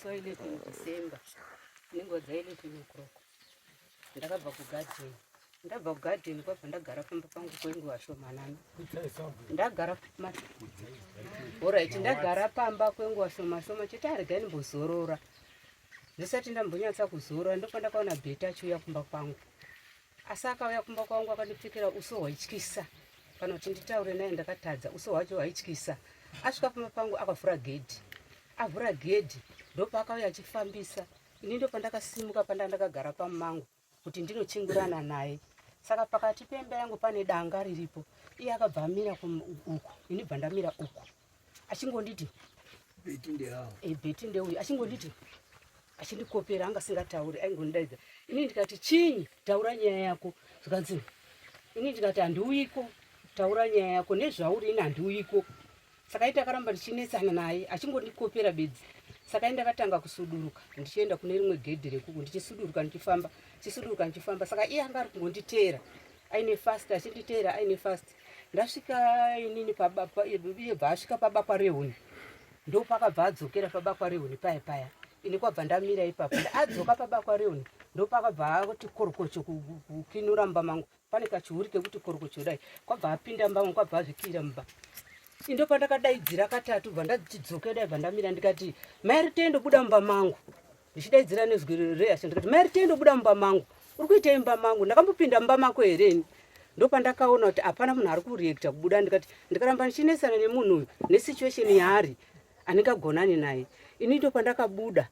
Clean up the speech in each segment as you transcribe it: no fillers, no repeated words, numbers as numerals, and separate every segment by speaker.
Speaker 1: soil in December. Ningo zaidi tunukroko. Ndakabva kugarden. Ndabva kugarden kwabva ndagara pamba pangu kwenguva shomanana. Ndagara alright, ndagara pamba kwenguva shoma chitari gani mbozorora. Ndisati ndambonyatsa kuzorora ndipo ndakaona bheti achiuya kumba kwangu. Asi akauya kumba kwangu akandipfekera uso hwaityisa. Kana kuti nditaure naye ndakatadza uso hwacho hwaityisa. Asvika pamba pangu akavhura gedhi. Avhura gedhi ndopaakauya achifambisa. Ini ndo pandakasimuka pandakagara pamangu kuti ndinochingurana naye. Saka pakati pemba yangu pane danga riripo. Iye akabva amira uku, ini bva ndamira uku. Achingonditi bheti ndeuyu achingonditi achindikopera anga singatauri aingondaidza. Ini ndikati chinyi, taura nyaya yako. Zvikanzi ini ndikati handiuyiko, taura nyaya yako nezvauri ini handiuyiko. Saka ita akaramba ndichinetsana naye achingondikopera bedzi. Saka ndakatanga kusuduruka ndichienda kune rimwe gedhi rekuku ndichisuduruka ndichifamba. Saka iye anga ari kungonditeera aine fast achinditeera aine fast. Ndasvika inini pababa iye bva asvika pabakwa rehuni. Ndo pakabva adzokera pabakwa rehuni paya. Ini kwabva ndamira ipapo. Adzoka pabakwa rehuni ndo pakabva akuti korokocho kukinura mumba mangu. Pane kachiuri kekuti korokocho dai. Kwabva apinda mumba mangu kwabva azvikira mumba. Ndo pandakadaidzira katatu bva ndadzoka dai bva ndamira ndikati mai tendo buda mumba mangu. Ndichidaidzira nezwi reasha ndikati mai tendo buda mumba mangu. Uri kuita imba mangu ndakambopinda mumba mako hereni. Ndo pandakaona kuti hapana munhu ari kureacta kubuda ndikati ndikaramba ndichinesana nemunhu uyu nesituation yaari andingagonani naye. Ini ndo pandakabuda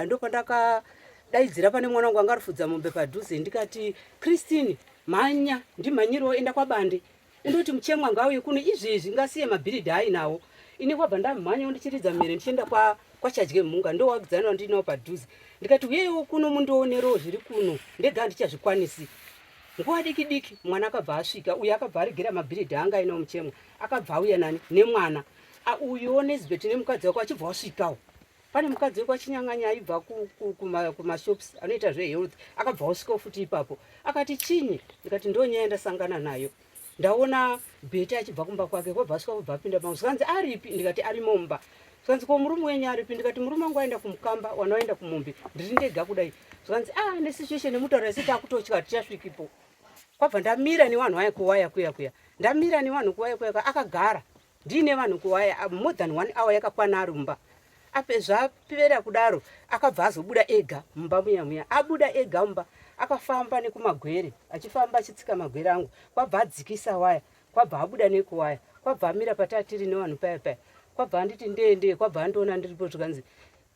Speaker 1: ndo pandakadaidzira pane mwana wangu anga arifudza mombe padhuze ndikati Christine mhanya ndimhanyirewo enda kwabande undoti muchemwa ngauye kuno izvezvi ngasiye mabhiridhi ainawo. Ini kwabva ndamhanya ndichiridza mhere ndichienda kwachadye mhunga ndo wakudzana ndinawo padhuze ndikati uyewo kuno mundoonerewo zviri kuno ndega ndichazvikwanisi. Nguva diki mwana akabva asvika uye akabva aregera mabhiridhi anga ainawo muchemwa akabva auya nani nemwana uyo Nesbeth nemukadzi wako achibva wasvikawo. Pane mukadzi wako achinyang'anya aibva kumashops anoita zvehealth akabva wasvikawo futi ipapo akati chinyi ndikati ndonyaya ndasangana nayo ndaona bheti achibva kumba kwake kwabva asvika kubva apinda pangu. Zvikanzi aripi ndikati ari mumba. Zvikanzi ko murume wenyu aripi ndikati murume wangu aenda kumukamba wana waenda kumombe ndiri ndega kudai. Zvikanzi nesituation nemutaura isiti akutotya tichasvikipo. Kwabva ndamira nevanhu vaye kuwaya kuya ndamira nevanhu kuwaya akagara ndine vanhu kuwaya more than 1 hour yakakwana ari mumba. Zvapera kudaro akabva azobuda ega mumba muya abuda ega mumba akafamba nekumagwere achifamba achitsika magwere angu kwabva adzikisa waya kwabva abuda nekuwaya kwabva amira patatiri nevanhu paya kwabva anditi ndende kwabva andoona ndiripo. Zvikanzi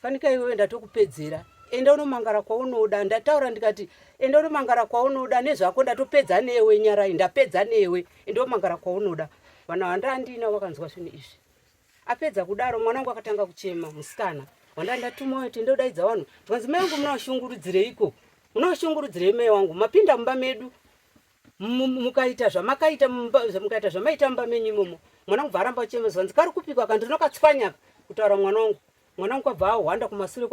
Speaker 1: fanika iwewe ndatokupedzera enda unomangara kwaunoda. Ndataura ndikati enda unomangara kwaunoda nezvako ndatopedza newe nyarai ndapedza newe enda umangara kwaunoda. Vanhu vandandina vakanzwa zvinhu izvi. Apedza kudaro mwana wangu akatanga kuchema musikana wandandatuma kuti ndodaidza vanhu. Zvikanzi mai wangu munashungurudzireiko munashungurudzirei mai wangu mapinda mumba medu mukaita zvamakaita mukaita zvamaita mumba menyu imomo. Mwana wangu bva aramba kuchema. Zvikanzi kari kupikwa kandinokatswanya kutaura mwana wangu kwabva ahwanda kumasure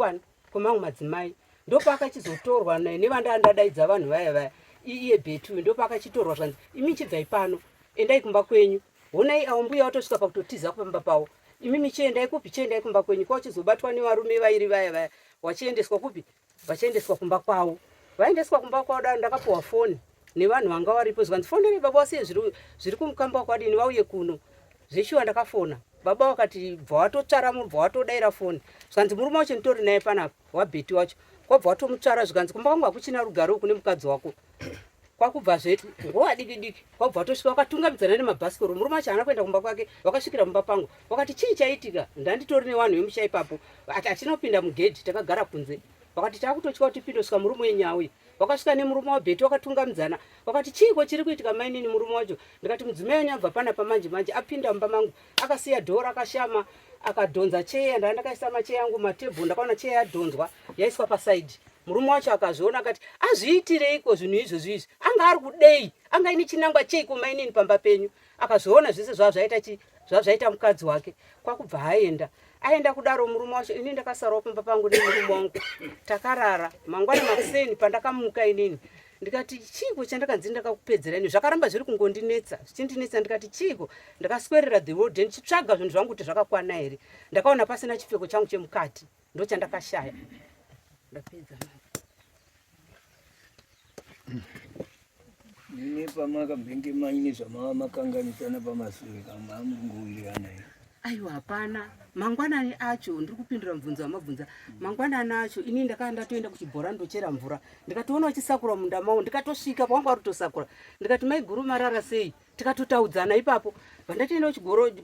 Speaker 1: kwamangu madzimai. Ndopaakachizotorwa nevandandadaidza vanhu vaya iye bheti uyu ndopaakachitorwa. Zvikanzi imi chibvai pano endai kumba kwenyu honai awo mbuya watosvika pakutotiza kupamba pawo. Imi chiendai kupi chiendai kumba kwenyu kwachizobatwa nevarume vairi vaya wachiendeswa kupi vachiendeswa kumba kwawo. Vaendeswa kumba kwawo daro ndakapiwa foni nevanhu vanga varipo. Zvikanzi fonere baba wasiye zviri kumukamba wakadini vauye kuno. Zveshuwa ndakafona baba wakati bva watotsvara munhu bva watodaira foni. Zvikanzi murume wacho nditori naye panapa wabheti wacho kwabva watomutsvara. Zvikanzi kumba kwangu hakuchina rugare kune mukadzi wako. Kwakubva zvetu nguva diki kwabva watosvika wakatungamidzana nemabhasikoro. Murume wacho haana kuenda kumba kwake wakasvikira mumba pangu wakati chii chaitika. Ndanditori nevanhu vemusha ipapo ati achinopinda mugedhi takagara kunze. Wakati takutotya kuti pindosvika murume wenyu auye. Wakasvika nemurume wabheti wakatungamidzana wakati chiiko chiri kuitika mainini murume wacho. Ndikati mudzimai wenyu abva panapa manje apinda mumba mangu akasiya dhora akashama akadhonza cheya. Ndandakaisa macheya yangu matebho ndakaona cheya yadhonzwa yaiswa pasaidhi. Murume wacho akazviona akati azviitireiko zvinhu izvozvi anga ari kudei anga ine chinangwa cheiko mainini pamba penyu. Akazviona zvese zvazvaita mukadzi wake kwakubva aenda kudaro murume wacho. Ini ndakasarawo pamba pangu nemurume wangu takarara mangwana makuseni pandakamuka inini ndikati chiiko chandakanzi ndakakupedzera ini zvakaramba zviri kungondinetsa zvichindinetsa. Ndikati chiiko ndakaswerera the world ndichitsvaga zvinhu zvangu kuti zvakakwana here. Ndakaona pasina chipfeko changu chemukati ndochandakashaya ndapedza.
Speaker 2: Nini pamaka bhingi maine zvamakanganisana pamashure kamamunguviriana iyo.
Speaker 1: Aiwa hapana, mangwanani acho ndiri kupindura mubvunzo wamabvunza. Mangwanani acho ini ndatoenda kuchibhora ndochera mvura, ndikatoona vachisakura munda mavo, ndikatosvika pawanga vari kutosakura, ndikati maiguru marara sei, tikatotaudzana ipapo. Vandatoenda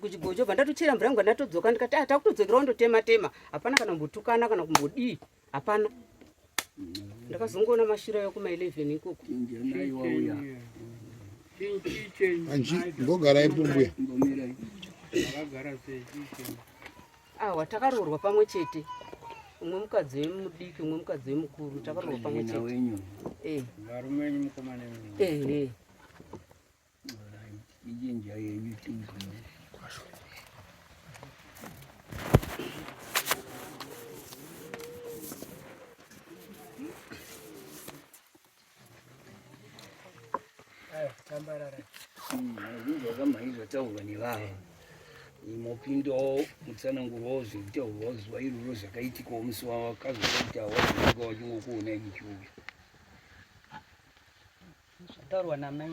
Speaker 1: kuchigojo vandatochera mvura yangu ndatodzoka, ndikati takutodzokerawo ndotema tema, hapana kana kumbotukana kana kumbodii, hapana. Ndakazongoona mashure yekuma11 ikoko.
Speaker 3: Mbogara ipo
Speaker 1: awa takaroorwa pamwe chete, umwe mukadzi wemudiki umwe mukadzi wemukuru, takaroorwa pamwe chete.
Speaker 2: Ijinja yenyu
Speaker 4: tambarara
Speaker 2: zvakamhaidzwa taurwa nevava imopindo mutsanangurwawo zvekutaurwawo zuva iroro zvakaitikawo musi wakazoita wazvinoka wachingokuona ichiuya
Speaker 1: Zvataurwa namai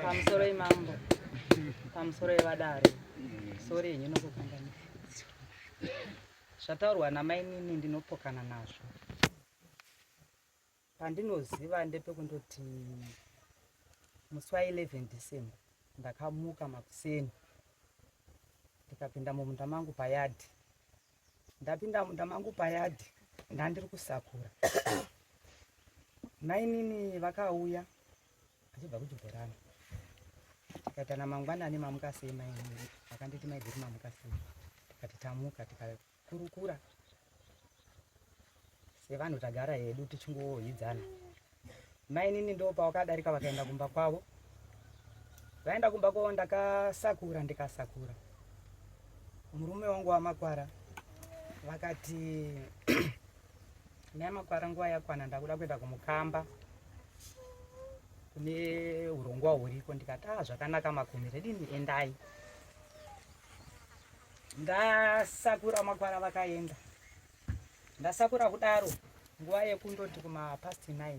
Speaker 4: pamusoro imambo pamusoro evadare sori yenyu nokukanganisa. Zvataurwa namai nini ndinopokana nazvo. Pandinoziva ndepekundoti musi wa11 December ndakamuka makuseni ndikapinda mumunda mangu payadhi. Ndapinda munda mangu payadhi ndandiri kusakura. Mai nini vakauya achibva kuchibhorani, tikaitana mangwanani mamuka sei mai nini, vakanditi maiguru mamuka sei, tikati tamuka tikakurukura sevanhu tagara hedu tichingohidzana. Mai nini ndo pavakadarika vakaenda kumba kwavo. Vaenda kumba kwavo ndakasakura ndikasakura. Murume wangu wamakwara vakati namakwara nguva yakwana ndakuda kuenda kumukamba kune urongwa huriko. Ndikati zvakanaka makumire dini endai. Ndasakura makwara vakaenda. Ndasakura kudaro nguva yekundoti kuma past 9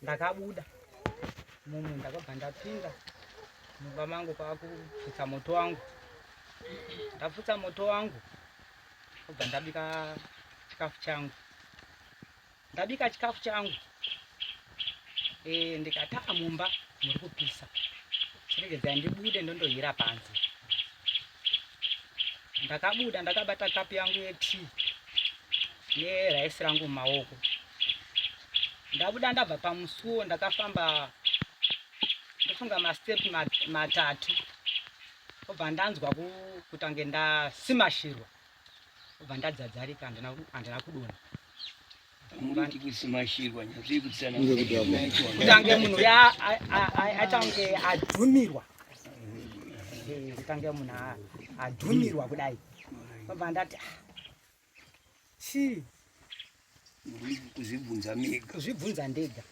Speaker 4: ndakabuda mumwe ndakabva ndapinda mumba mangu kwakuputsa moto wangu. Ndaputsa moto wangu kubva ndabika chikafu changu. Ndabika chikafu changu ndikati mumba muri kupisa, chiregedzai ndibude ndondohira panze. Ndakabuda ndakabata kapu yangu yetii neraisi rangu mumaoko. Ndabuda ndabva pamusuwo ndakafamba ndofunga mastepu matatu obva ndanzwa kutange ndasimashirwa obva ndadzadzarika handina kudonha. Kutange munhu achange adhumirwa, kutange munhu adhumirwa kudai obva ndati chii kuzvibvunza ndega.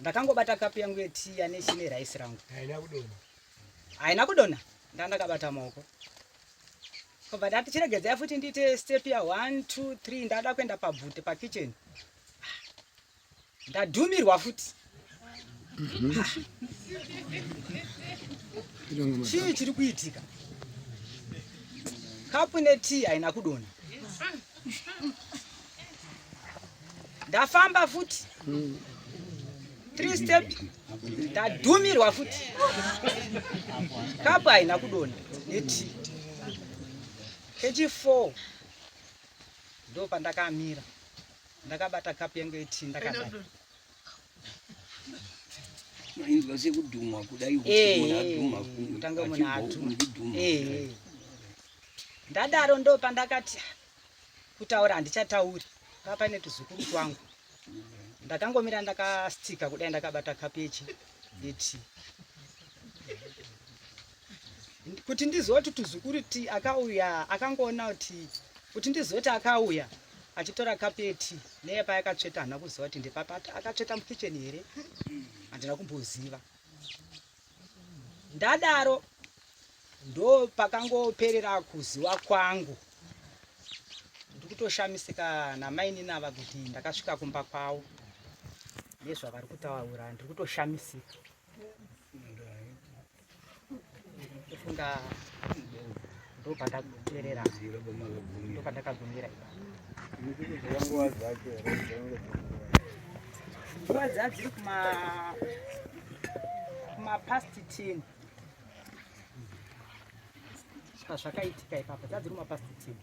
Speaker 4: Ndakangobata kapu yangu yetii aneshi neraisi rangu, haina kudonha. Ndandakabata maoko obva ndati chiregedzai futi ndiite step ya 1 2 3 ndada kuenda pabvute pakicheni. Ndadhumirwa futi. Chii chiri kuitika? Kapu netii haina kudonha. Ndafamba futi 3 step ndadhumirwa futi. Kapu haina kudonha netii. Kechi4 ndo pandakamira ndakabata kapu yangu yetii ndakadai.
Speaker 2: Mainzwa sekudhumwa kudai
Speaker 1: kutange munhu adhuma. Ndadaro ndo pandakati kutaura handichatauri papane tuzukuru twangu. Ndakangomira ndakastika kudai ndakabata kapu yetii. Kuti ndizoti tuzukuru ti akauya akangoona kuti ndizoti akauya achitora kapu yetii neye payakatsveta hana kuziva kuti ndepapa akatsveta mukicheni here, handina kumboziva. Ndadaro
Speaker 4: ndo pakangoperera kuziwa kwangu. Ndikutoshamisika namaini nava kuti ndakasvika kumba kwavo nezvavari kutaura, ndiri kutoshamisika. Kufunga ndo pandaperera, ndo pandakagumira nguva dzadziri kuma past 10 zvakaitika ipapa, dzadziri kuma past 10.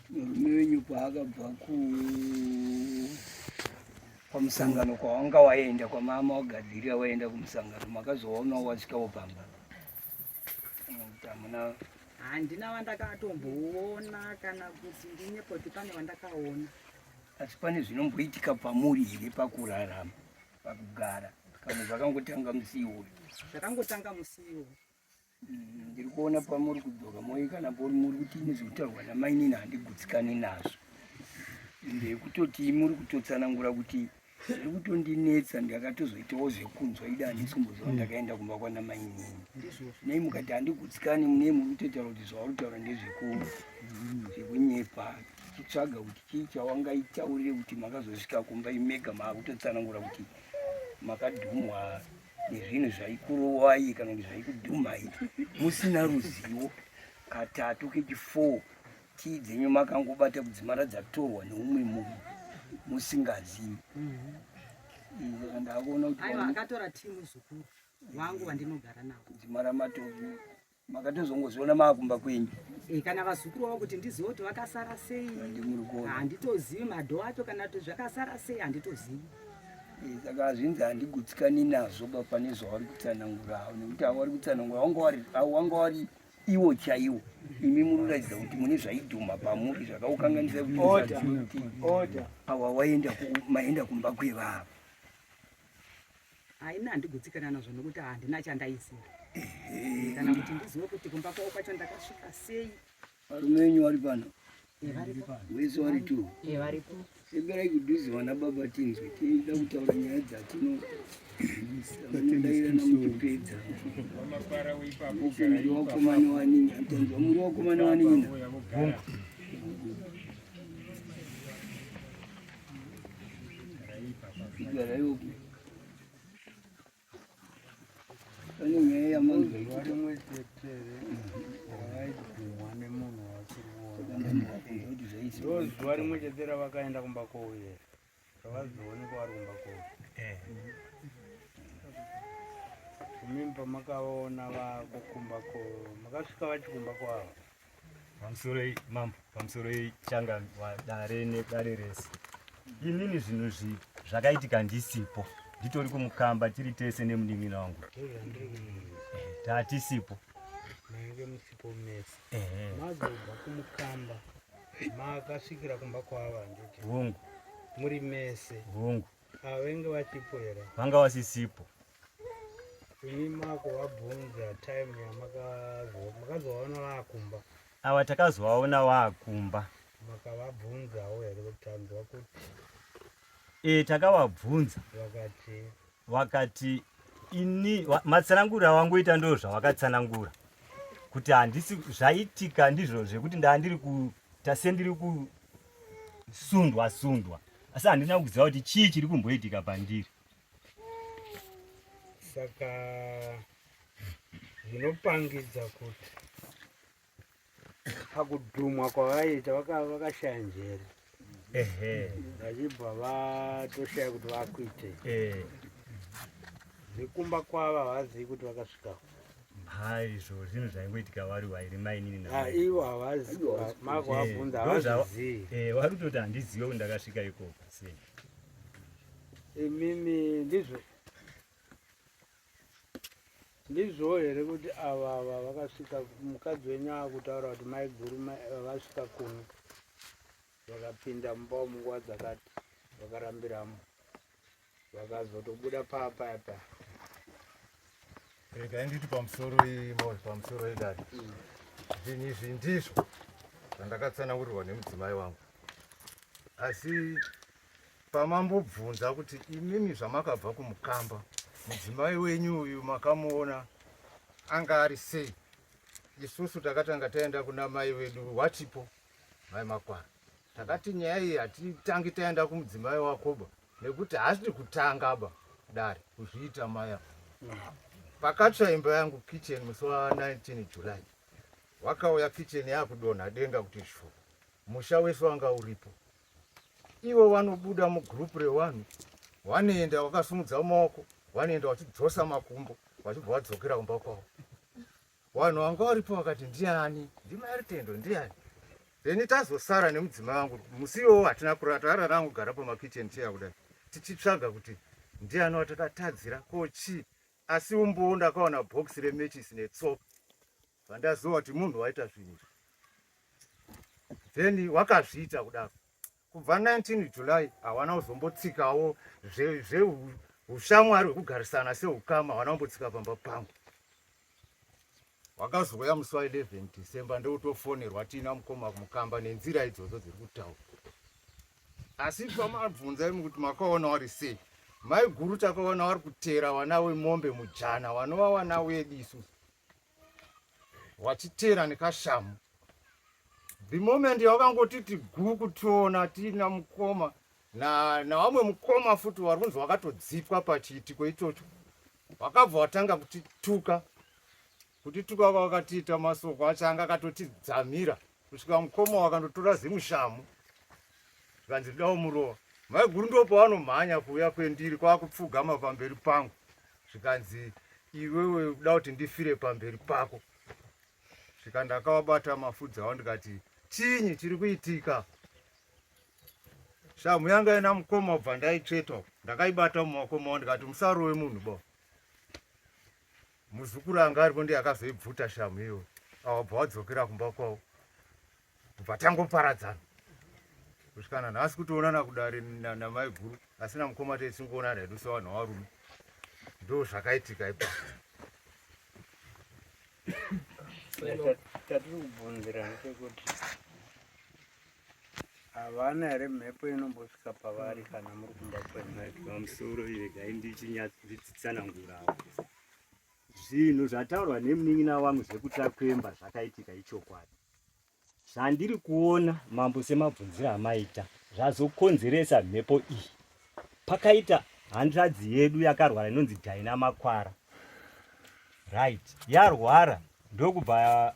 Speaker 2: murume wenyu paakabva pamusangano kwawanga waenda, kwamama wagadzirira waenda kumusangano, makazoona wasvikawo pamba?
Speaker 4: Handina wandakatomboona kana kuti ndinepoti pane wandakaona.
Speaker 2: Asi pane zvinomboitika pamuri here pakurarama, pakugara, kana zvakangotanga musiwo?
Speaker 4: Zvakangotanga musiwo.
Speaker 2: Ndiri kuona pamuri kudzoka moi kana muri kuti nezvekutaurwa namainini handigutsikani nazvo, ndekutoti muri kutotsanangura kuti zviri kutondinetsa, ndakatozoitawo zvekunzwa ida handisikumboziva ndakaenda kumba kwanamainini. Nei mukati handigutsikani, munei muri kutotaura kuti zvauri kutaura ndezvekunyepa, chitsvaga kuti chii chawangaitaurire kuti makazosvika kumba imega maakutotsanangura kuti makadhumwa nezvinhu zvaikurovai kana kuti zvaikudhumai musina ruzivo. Katatu kechi4 tii dzenyu makangobata kudzimara dzatorwa neumwe munhu musingazivi. Ndakaona kuti
Speaker 4: aiwa akatora timu zukuru wangu wandinogara nawo
Speaker 2: kudzimara matovu makatozongoziona maakumba kwenyu.
Speaker 4: Kana vazukuru wavo kuti ndizive kuti vakasara sei handitozivi, madho acho kana kuti zvakasara sei handitozivi.
Speaker 2: Saka hazvinzi handigutsikani nazvo pane zvavari kutsanangura, nekuti havari kutsanangura wanga wari iwo chaiwo. Imi munoratidza kuti mune zvaidhuma pamuri zvakaukanganisa kuti awa maenda kumba kwevavo.
Speaker 4: Haina handigutsikana nazvo nokuti handina chandaisiya, kana kuti ndizive kuti kumba kwavo kwacho ndakasvika sei.
Speaker 2: Varume venyu vari pano?
Speaker 4: Varipo.
Speaker 2: Wese vari tu?
Speaker 4: Varipo.
Speaker 2: Seberai kudhuzi vana baba tinzwe tiida kutaura nyaya dzatinodairana muchipedza. Muri wakomana wanini? Atanzwa muri wakomana wanini? Igaraiwo pane nyaya yamanzwa
Speaker 3: zuva rimwe chete ravakaenda kumba kwouye ravazoonekwa vari kumba kwouye kumimi pamakavaona vakukumba ko makasvika vachikumba kwavo
Speaker 5: pamusoro changa wadare nedare rese. Inini zvinhu zvakaitika ndisipo, nditori kumukamba tiri tese nemunin'ina wangu tatisipo.
Speaker 3: Mange musipo mese mazobva kumukamba makasvikira kumba kwava ndoti
Speaker 5: hungu
Speaker 3: muri mese
Speaker 5: hungu
Speaker 3: avenge vachipo here?
Speaker 5: vanga vasisipo.
Speaker 3: Imi mako wabvunza time makazovaona vakumba?
Speaker 5: Ava takazovaona vakumba.
Speaker 3: Makavabvunzawo here kutanzwa kuti?
Speaker 5: Takavabvunza vakati ini matsananguriro awangoita ndo zvavakatsanangura kuti handisi zvaitika ndizvo zvekuti ndandiri tasendiri kusundwa asi handina kuziva kuti chii chiri kumboitika pandiri.
Speaker 3: Saka zvinopangidza kuti pakudhumwa kwavaita vakashaya njere, vachibva vatoshaya kuti vakuite zvekumba kwava havazivi kuti vakasvikawo.
Speaker 5: Izvo zvinhu zvaingoitika vari wairi mainini
Speaker 3: ivo havazi mako vabvunza havazvizivi.
Speaker 5: Vari kutoti handizive kuti ndakasvika ikoko sei.
Speaker 3: Imimi ndizvo here kuti ava vakasvika, mukadzi wenyu akutaura kuti mai guru vasvika kuno vakapinda mumba munguva dzakati vakarambiramo vakazotobuda papapa?
Speaker 6: Regai nditi pamusoro idari zvinhu izvi ndizvo zvandakatsanangurirwa nemudzimai wangu, asi pamambobvunza kuti imimi zvamakabva kumukamba mudzimai wenyu uyu makamuona anga ari sei? Isusu takatanga taenda kuna mai wedu watipo, mai Makwara. Takati nyaya iyi hatitangi taenda kumudzimai wakoba nekuti hasidi kutanga ba dare kuzviita maya. Pakatsva imba yangu kitchen musi wa19 July. Wakauya kitchen yakudonha denga kuti shwo. Musha wese wanga uripo. Ivo vanobuda mugrupu revanhu, vanoenda vakasumudza maoko, vanoenda vachidzosa makumbo, vachibva vadzokera kumba kwavo. Vanhu vanga varipo vakati ndiani? Ndimai Rutendo ndiani? Then tazosara nemudzimai wangu, musi iwowo hatina kurara, tarara kugara pamakitchen chair kudai. Tichitsvaga kuti ndiani watakatadzira kochi. Asi umbowo ndakaona box remechisi netsoka. Vandaziva kuti munhu waita zvinhu. Then wakazviita kudaro. Kubva 19 July hawana kuzombotsikawo zveushamwari hwekugarisana seukama, hawana kumbotsika pamba pangu. Wakazouya musi wa11 December ndotofonerwa tina mukoma kumukamba nenzira idzodzo dziri kutaura. Asi pamabvunza kuti makaona vari sei? Mai guru takaona vari kutera vana vemombe mujana, vanova vana vedu isusu. Vachitera nekashamu. The moment wakangotiti gu kutiona tina mukoma na vamwe mukoma futi vari kunzi vakatodzipwa pachiitiko ichocho. Vakabva vatanga kutituka. Kutituka kwakatiita masoko achanga akatotidzamira. Kusvika mukoma wakandotora zimushamu. Zvikanzi dawo murova. Mai guru ndo pavanomhanya kuuya kwendiri kwakupfugama pamberi pangu. Zvikanzi iwewe uda kuti ndifire pamberi pako. Svika ndakavabata mafudzi avo ndikati chinyi chiri kuitika? Shamu yanga ina mukoma ubva ndaitsveta, ndakaibata mumaoko mavo ndikati musarove munhu bo. Muzukuru anga aripo ndiye akazoibvuta shamu iyo. Avabva vadzokera kumba kwavo. Kubva tangoparadzana. Kusvikana nhasi kutoonana kudare namai guru, asina mukoma tisingoonana hedu sevanhu varume. Ndo zvakaitika ipapo.
Speaker 3: Tatiri kubvunzira ndechekuti havana here mhepo inombosvika pavari kana muri kumba kwenu?
Speaker 5: Pamusoro regai ndichinyatsodzitsanangurawo. Zvinhu zvataurwa nemunin'ina wangu zvekutakwemba zvakaitika ichokwadi. Zvandiri kuona mambo semabvunziro amaita zvazokonzeresa mhepo iyi. Pakaita hanzvadzi yedu yakarwara inonzi Dhaina Makwara. Right, yarwara ndokubva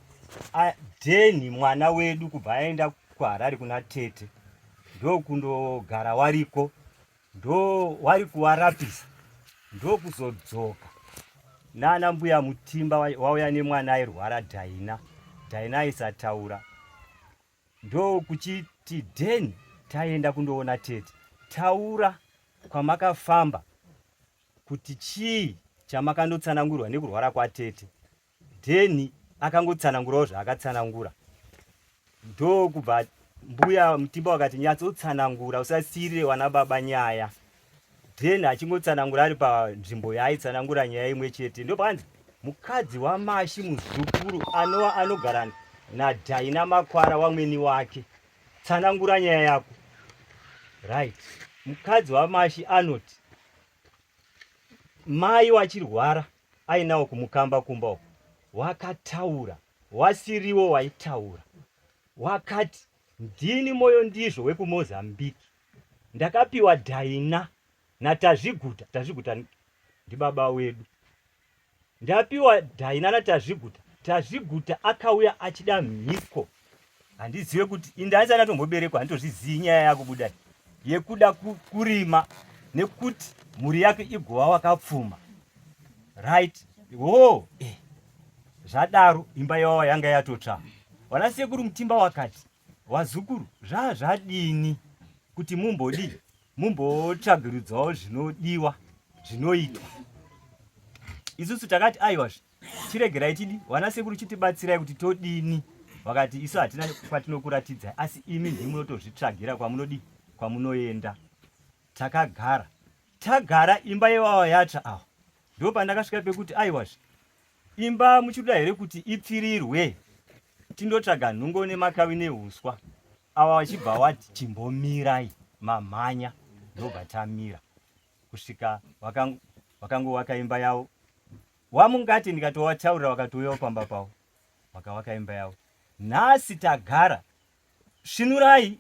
Speaker 5: Dheni mwana wedu kubva aenda kuHarare kuna tete. Ndokundogara wariko. Ndo wari kuwarapisa. Ndokuzodzoka. Nana mbuya Mutimba wauya nemwana airwara Dhaina. Dhaina aisataura. Ndo kuchiti Dheni taenda kundoona tete. Taura kwamakafamba kuti chii chamakandotsanangurwa nekurwara kwatete. Dheni akangotsanangurawo zvaakatsanangura. Ndo kubva mbuya Mutimba wakati nyatsotsanangura usasirire wana baba nyaya. Dheni achingotsanangura ari panzvimbo yaaitsanangura nyaya imwe chete. Ndo pakanzi mukadzi waMashi muzukuru anogara naDhaina Makwara wamweni wake. Tsanangura nyaya yako. Right. Mukadzi waMashi anoti mai wachirwara ainawo kumukamba kumba uko. Wakataura, wasiriwo waitaura. Wakati ndini moyo ndizvo wekuMozambique. Ndakapiwa Dhaina naTazviguta. Tazviguta ndibaba wedu. Ndapiwa Dhaina naTazviguta. Tazviguta akauya achida mhiko. Handizive kuti indanzi anatomboberekwa, handitozvizivi nyaya yako budai. Yekuda kurima nekuti mhuri yake igova wakapfuma. Right. Oh, zvadaro imba yavo yanga yatotsva. Wana sekuru Mutimba wakati, wazukuru, zvadini kuti mumbotsvagiridzawo zvinodiwa, zvinoitwa. Isusu takati aiwa, chiregerai tidi, wana sekuru chitibatsirai kuti todini. Wakati isu hatina kwatinokuratidzai, asi imi ndimunotozvitsvagira kwamunoenda. Tagara imba yevavo yatsva awa. Ndo pandakasvika pekuti aiwa, imba muchida here kuti ipfirirwe. Tindotsvaga nhungo nemakawi nehuswa. Ava vachibva wati chimbomirai mamhanya. Ndobva tamira. Kusvika wakangowaka imba yavo. Wamungati ndikatowataurira wakatouyawo pamba pavo wakawaka imba yavo. Nhasi tagara, svinurai,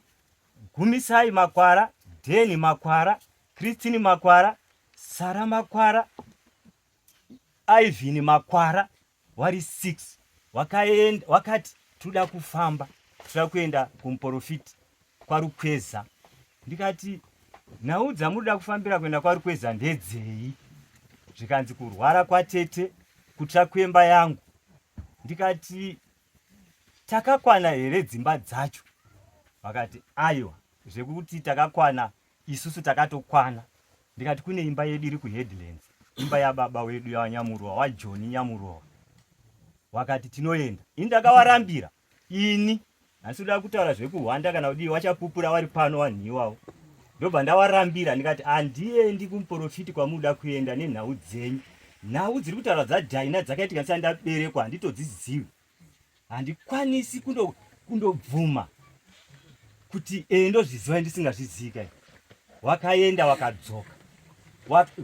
Speaker 5: gumisai Makwara, Dheni Makwara, Christine Makwara, Sara Makwara, Ivini Makwara, wari 6 wakaenda wakati tuda kufamba, tuda kuenda kumuprofiti kwaRukweza. Ndikati nhau dzamunoda kufambira kuenda kwaRukweza ndedzei? Zvikanzi kurwara kwatete, kutsva kwemba yangu. Ndikati takakwana here dzimba dzacho? Vakati aiwa, zvekuti takakwana isusu takatokwana. Ndikati kune imba yedu iri kuHeadlands, imba yababa wedu yaNyamurowa, waJohn Nyamurowa. Wakati tinoenda. Ini ndakavarambira. Ini asi kuda kutaura zvekuhwanda kana kudii, wachapupura vari pano wanhiwawo. Ndobva ndavarambira ndikati handiendi kumuprofiti kwamuda kuenda nenhau dzenyu. Nhau dziri kutaura dzaDhaina dzakaitika ndisati ndaberekwa handitodzizivi. Handikwanisi kundobvuma kuti ndozviziva ndisingazvizivi. Wakaenda wakadzoka.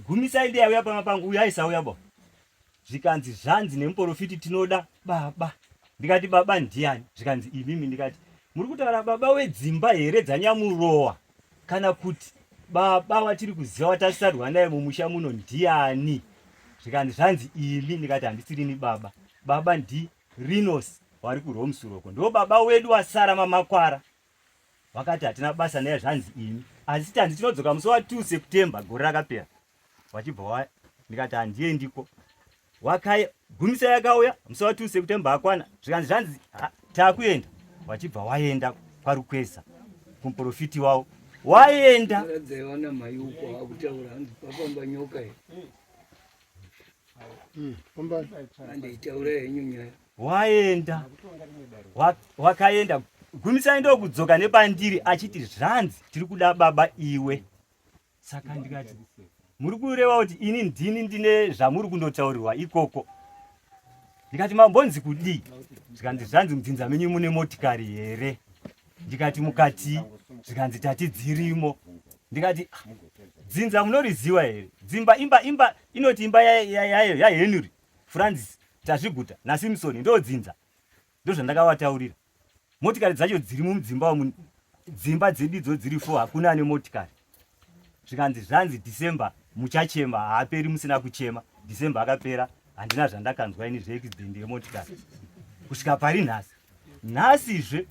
Speaker 5: Gumisai ndi yauya pama pangu, uya isauya bo. Zvikanzi zvanzi nemuprofiti tinoda baba. Ndikati baba ndiani? Zvikanzi imimi. Ndikati muri kutaura baba wedzimba here dzaNyamurowa kana kuti baba watiri kuziva watasarwa naye mumusha muno ndiani? Zvikanzi zvanzi imi. Ndikati handisirini baba. Baba ndi Rinos wari kuRomsuroko. Ndo baba wedu wasara maMakwara. Wakati hatina basa naye zvanzi imi. Asi tanzi tinodzoka musi wa2 September gore rakapera. Wachibva ndikati handiendiko. Gumisa yakauya musi wa2 September akwana. Zvikanzi zvanzi takuenda. Wachibva waenda kwaRukweza kumuprofiti wavo. Waenda.
Speaker 2: Dzaiwana mayuko akutaura hanzi papamba nyoka here. Handitaura henyu nyaya.
Speaker 5: Waenda. Wakaenda. Gumisai ndo kudzoka nepandiri achiti zvanzi tiri kuda baba iwe. Saka ndikati muri kureva kuti ini ndini ndine zvamuri kundotaurirwa ikoko. Ndikati mambonzi kudii? Zvikanzi zvanzi mudzinza menyu mune motikari here? Ndikati mukati. Zvikanzi tati dzirimo. Ndikati dzinza munoriziva here? Dzimba imba inoti imba yaHenry Francis Tazviguta naSimson ndo dzinza. Ndo zvandakavataurira. Motikari dzacho dziri mudzimba umu, dzimba dzedu dziri 4 hakuna ane motikari. Zvikanzi zvanzi December muchachema, haaperi musina kuchema. December akapera handina zvandakanzwa ini zveaccident yemotikari. Kusvika pari nhasi. Nhasizve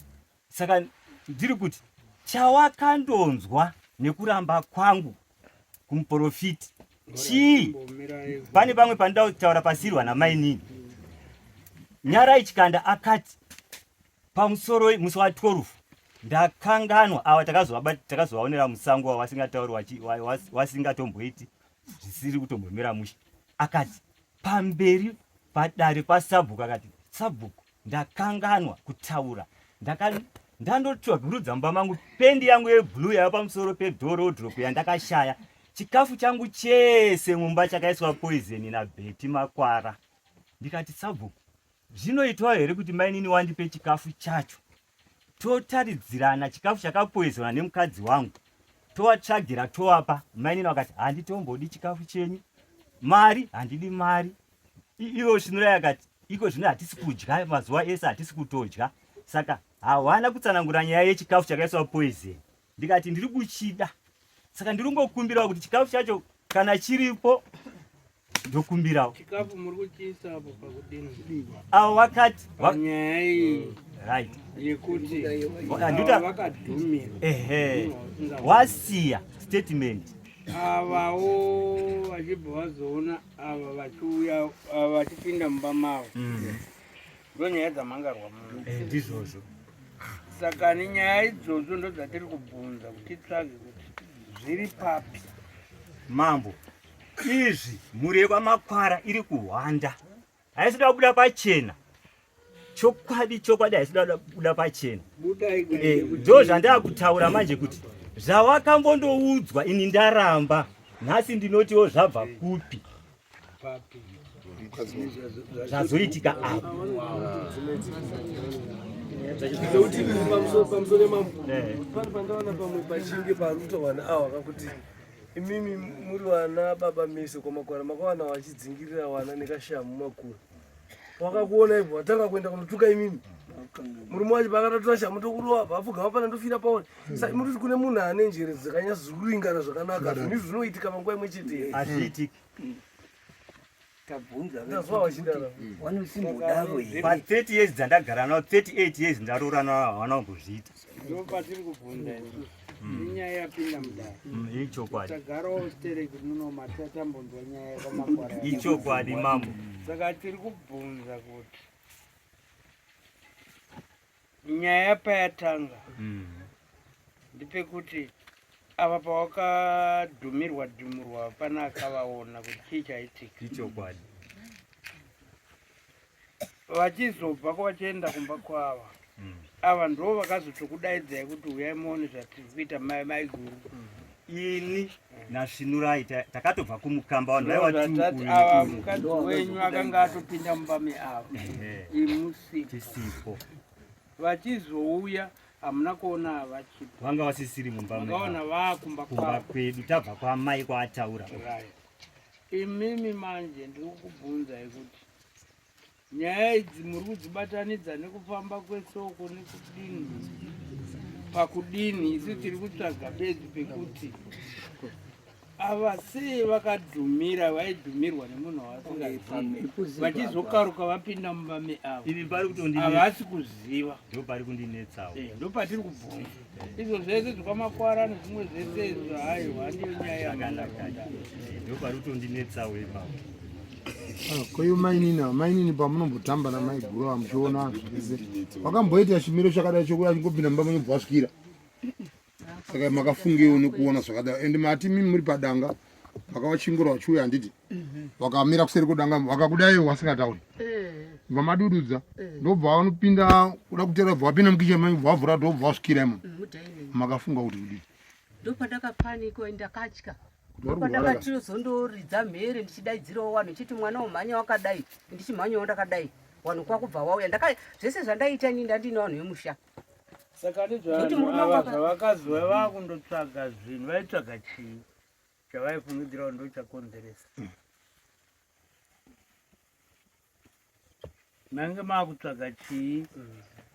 Speaker 5: saka ndiri kuti chawakandonzwa nekuramba kwangu kumuprofiti chii? Pane pamwe pandoda kutaura pasirwa namainini. Nyara ichikanda akati pamusoro musi wa12 ndakanganwa ava takazovaonera musango wasingatauri wasingatomboiti zvisiri kutombomira musha. Akati pamberi padare paSabhuku akati Sabhuku ndakanganwa kutaura. Ndandotiwa gurudza mumba mangu pendi yangu yeblue yava pamusoro pedhorodhoropu yandakashaya. Chikafu changu chese mumba chakaiswa poison naBheti Makwara. Ndikati Sabhuku zvinoitwa here kuti mainini wandipe chikafu chacho? Totaridzirana chikafu chakapoizwa nemukadzi wangu. Towatsvagira tovapa. Mainini wakati handitombodi chikafu chenyu. Mari handidi mari. Ivo svinurai akati iko zvino hatisi kudya mazuva ese hatisi kutodya. Saka hawana kutsanangura nyaya yechikafu chakaiswa poison. Ndikati ndiri kuchida. Saka ndiri kungokumbirawo kuti chikafu chacho kana chiripo ndokumbirawo.
Speaker 3: Chikafu muri kuchiisa hapo pakudini?
Speaker 5: Avo vakati
Speaker 3: nyaya iyi
Speaker 5: right
Speaker 3: yekuti
Speaker 5: vakadhumira wasiya statement
Speaker 3: avawo vachibva vazoona ava vachiuya vachipinda mumba mavo. Ndo nyaya dzamangarwa muno.
Speaker 5: Ndizvozvo.
Speaker 3: Saka nenyaya idzodzo ndo dzatiri kubvunza kuti titsvage kuti zviri papi.
Speaker 5: Mambo izvi mhuri yekwaMakwara iri kuhwanda. Haisida kubuda pachena. Chokwadi haisida kubuda pachena. Ndo zvandava kutaura manje kuti zvawakambondoudzwa ini ndaramba. Nhasi ndinotiwo zvabva kupi? Zvazoitika apa.
Speaker 7: Pamusoro pamambo. Pano pandaona pamwe pachinge paruta wana awa kakuti imimi muri wana baba mise kwa makwara makwana wachidzingirira wana nekashamu makuru wakakuona hivyo watanga kuenda kunotuka imimi murume wacho pakatatora shamu tokurowa pafuga vapana ndofira pauri saka muri kune munhu ane njere dzakanyatsokuringana zvakanaka zvinhu zvinoitika panguva imwe chete
Speaker 5: azviitiki
Speaker 7: ndazva wachidara
Speaker 2: wanosimbodaro
Speaker 5: pa 30 years dzandagara nawo 38 years ndaroora nawo hawana kumbozviita
Speaker 3: ndo patiri kubvunza inyaya yapinda mudare
Speaker 5: ichokwadi
Speaker 3: tagarawo stereki muno matatambonzwa nyaya yakamakwara
Speaker 5: ichokwadi mambo
Speaker 3: saka tiri kubvunza kuti nyaya payatanga ndepekuti ava pawakadhumirwa pana akavaona kuti chii chaitika
Speaker 5: ichokwadi
Speaker 3: vachizobva kwavachienda kumba kwava ava ndo vakazotokudaidzai kuti uyai muone zvatiri kuita mai guru
Speaker 5: ini nasvinurai takatobva kumukamba vanhu
Speaker 3: ava mukadzi wenyu akanga atopinda mumba meavo imusiku
Speaker 5: tisipo
Speaker 3: vachizouya hamuna kuona havachipo
Speaker 5: vanga vasisiri mumba
Speaker 3: vakaona vaakumba
Speaker 5: kumba kwedu tabva kwamai kwaataura
Speaker 3: imimi manje ndiri kukubvunzai kuti nyaya idzi muri kudzibatanidza nekufamba kwesoko nekudini pakudini isi tiri kutsvaga bedzi pekuti ava sei vakadhumira vaidhumirwa nemunhu wavasingazivi vachizokaruka vapinda mumba meavo
Speaker 5: ini pari kutondinetsa
Speaker 3: havasi kuziva
Speaker 5: ndo pari kundinetsawo
Speaker 3: ndo patiri kubvunza izvo zvese zvakamakwara nezvimwe zvese izvo haiwa ndiyo nyaya yakanaka
Speaker 5: ndo pari kutondinetsawo ipapo
Speaker 8: koyo mainini pamunombotamba namaiguru amuchiona anhu zvese wakamboita chimiro chakadai chokuya chingopinda mumba menyu bvaswira saka makafungewo nekuona zvakadai ende mati mimi muri padanga makavachingura vachiuya handiti vakamira kuseri kudanga vakakudaiwo wasingatauri vamadududza ndobva vanopinda kuda kutera bva wapinda mukicha menyu bvavhura ndobva waswira imomo makafunga kuti kudii
Speaker 1: ndopandakapaniko ndakatya ndopandakatizondoridza mhere ndichidaidzirawo wanhu chiti mwana womhanya wakadai ndichimhanyawo ndakadai wanhu kwakubva wauya zvese zvandaita ini ndandine vanhu vemusha
Speaker 3: saka ndizvava zvavakaziva vakundotsvaga zvinhu vaitsvaga chii chavaifungidzirawo ndo chakonzeresa mange maakutsvaga chii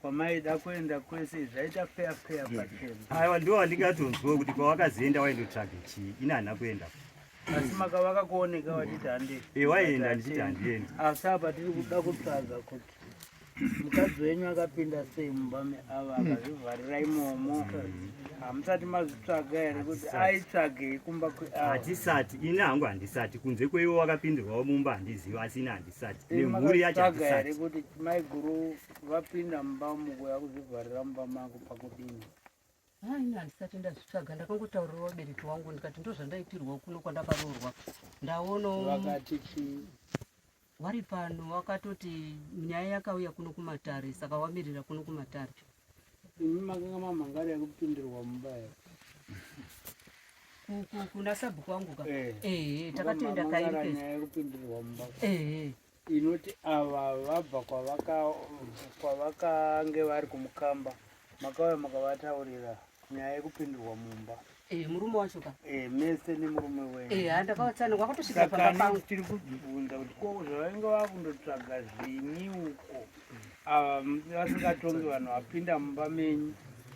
Speaker 3: kwamaida kuenda kwese zvaita feya pachena
Speaker 5: aiwa ndo wandingatonzwa kuti kwawakazoenda waindotsvaga chii ina hana kuenda
Speaker 3: asi makavaka kuoneka wachiti handei
Speaker 5: waenda ndichiti handiendi
Speaker 3: asi apa tiri kuda kutsvaga kuti mukadzi wenyu akapinda sei mumba meava akazvivharira imomo hamusati mazvitsvaga here kuti aitsvagei kumba kweava
Speaker 5: hatisati ina hangu handisati kunze kweiwo wakapindirwawo mumba handiziva asi ina handisati nemhuri yacho
Speaker 3: handisati here kuti maiguru vapinda mumba mukuya kuzvivharira mumba mangu pakudini
Speaker 1: ini handisati ndazvitsvaga ndakangotaurirawo vabereki wangu ndikati ndo zvandaitirwa kuno kwandakaroorwa ndaono
Speaker 3: vakati chii
Speaker 1: wari pano wakatoti nyaya yakauya kuno kumatare saka wamirira kuno kumatare
Speaker 3: imi makanga mamhangari yakupindirwa mumba here
Speaker 1: kuna sabhuku wangu ka takatoenda
Speaker 3: kairinyaya yakupindirwa mumba inoti ava vabva kwavakange vari kumukamba makauya makavataurira nyaya yekupindirwa mumba
Speaker 1: murume wacho ka
Speaker 3: mese nemurume wenyu
Speaker 1: handakawatsanirwa akatosvika pamba pangu
Speaker 3: tiri kubvunza kuti ko zvavainge vakundotsvaga zvinyi uko ava vasingatongi vanhu vapinda mumba menyu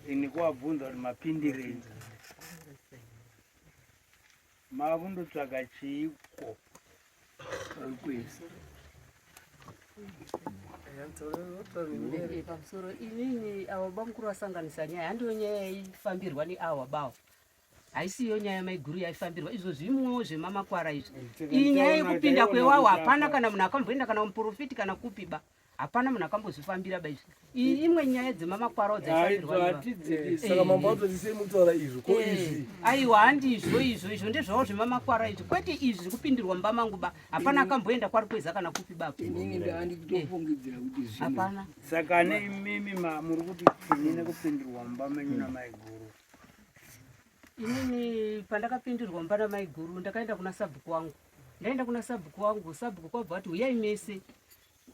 Speaker 3: nekuvabvunza kuti mapindirei makundotsvaga chiiko
Speaker 1: pamusoro inini ava bamukuru vasanganisa nyaya handiyo nyaya yaifambirwa neawa bawa haisiyo nyaya maiguru yaifambirwa izvo zvimwewo zvemamakwara izvi iyi nyaya yekupinda kwewawo hapana kana munhu akamboenda kana muprofiti kana kupiba hapana munhu akambozvifambira ba izvi iyi imwe nyaya dzemamakwarawo
Speaker 7: saka mambo adzosise mutaura izvo ko izvi
Speaker 1: aiwa handizvo izvo ndezvawo zvemamakwara izvi kwete izvi zvekupindirwa mumba mangu ba hapana akamboenda kwari kweza kana kupibapo hapana
Speaker 3: saka neimimi muri kuti chinyi nekupindirwa mumba menyu namaiguru
Speaker 1: inini pandakapindirwa mumba namaiguru ndakaenda kuna sabhuku wangu ndaenda kuna sabhuku wangu sabhuku kwabva ati uyai mese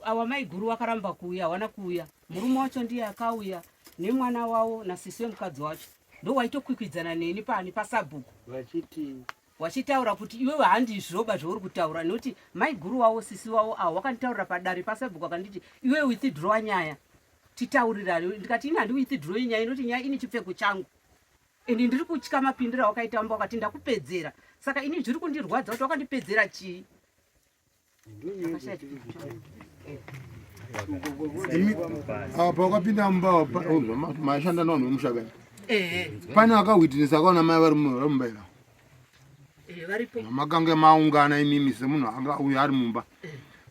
Speaker 1: awa maiguru wakaramba kuuya hawana kuuya murume wacho ndiye akauya nemwana wavo nasisi wemukadzi wacho ndo waitokwikwidza neni pani pasabhuku
Speaker 3: vachiti
Speaker 1: wachitaura kuti iwewe handizvoba zvauri kutaura nokuti maiguru wavo sisi wavo awo wakanditaurira padare pasabhuku akanditi iwewe withdraw nyaya titaurirane. Ndikati ini handi withdraw nyaya nokuti nyaya ini chipfeko changu ende ndiri kutya mapindiro awakaita mba wakati ndakupedzera. Saka ini zviri kundirwadza kuti wakandipedzera chii?
Speaker 8: apa wakapinda mumba mashanda navanhu vemushaka pane akawitnesa akaona mai vari mumbaira makange maungana imimi semunhu anga uyo ari mumba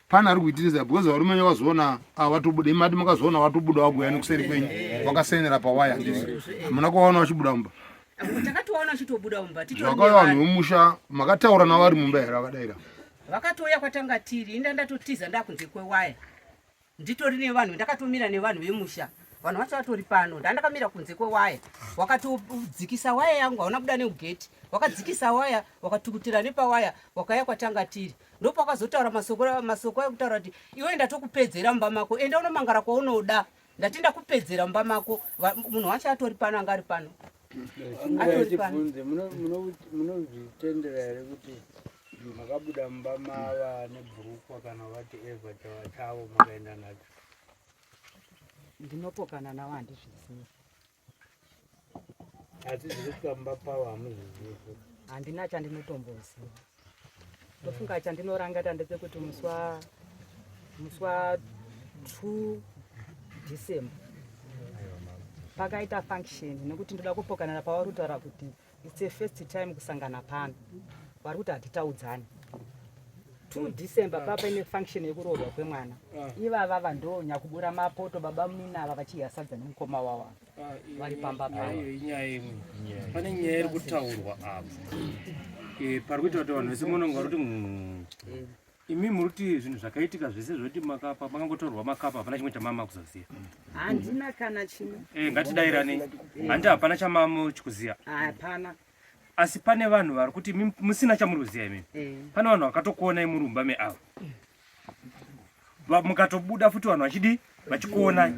Speaker 8: pane ari kuitirisa because varume vakazoona vatobuda imati makazoona vatobuda wagoya nekuseri kwenyu wakasenera pawaya hamuna kuvaona vachibuda mumba
Speaker 1: takatoona chitobuda mumba
Speaker 8: zvakauya vanhu vemusha makataura navari mumba here vakadaira
Speaker 1: vakatouya kwatanga tiri inda ndatotiza ndakunze kwewaya nditori nevanhu ndakatomira nevanhu vemusha vanhu vacho vatori pano ndandakamira kunze kwewaya wakatodzikisa waya yangu hauna kuda neugeti wakadzikisa waya wakatukutira nepawaya wakaya kwatanga tiri ndopo wakazotaura masoko ekutaura kuti iwe ndatokupedzera mumba mako enda unomangara kwaunoda ndati ndakupedzera mumba mako munhu wacho atori pano anga ari pano
Speaker 3: munozvitendera here kuti makabuda mumba mava nebhurukwa kana vati eva chavo makaenda nacho?
Speaker 1: Ndinopokana navo handizvizivi.
Speaker 3: Asi zviri kutamba pavo hamuzvizivi?
Speaker 1: Handina chandinotomboziva. Ndofunga chandinorangata ndechekuti muswa 2 December pakaita function nekuti ndoda kupokanana pavari kutaura kuti it's a first time kusangana pano vari kuti hatitaudzani 2 December papa ine function yekuroorwa kwemwana ivava vandonyakubura mapoto baba muninava vachiya sadza nemukoma wavo vari pamba pavo.
Speaker 9: Inyaya imwe pane nyaya iri kutaurwa apo pari kuita kuti vanhu vese munonga kuti imi muri kuti zvinhu zvakaitika zvese zvoti makapa makangotorwa makapa hapana chimwe chamama kuzoziva?
Speaker 1: Handina kana chimwe.
Speaker 9: Ngatidayirane handi hapana chamama chikuziva?
Speaker 1: Hapana.
Speaker 9: Asi pane vanhu vari kuti musina chamuri kuziva imimi. Pane vanhu vakatokuonai muri mumba meavo mukatobuda futi vanhu vachidi vachikuonai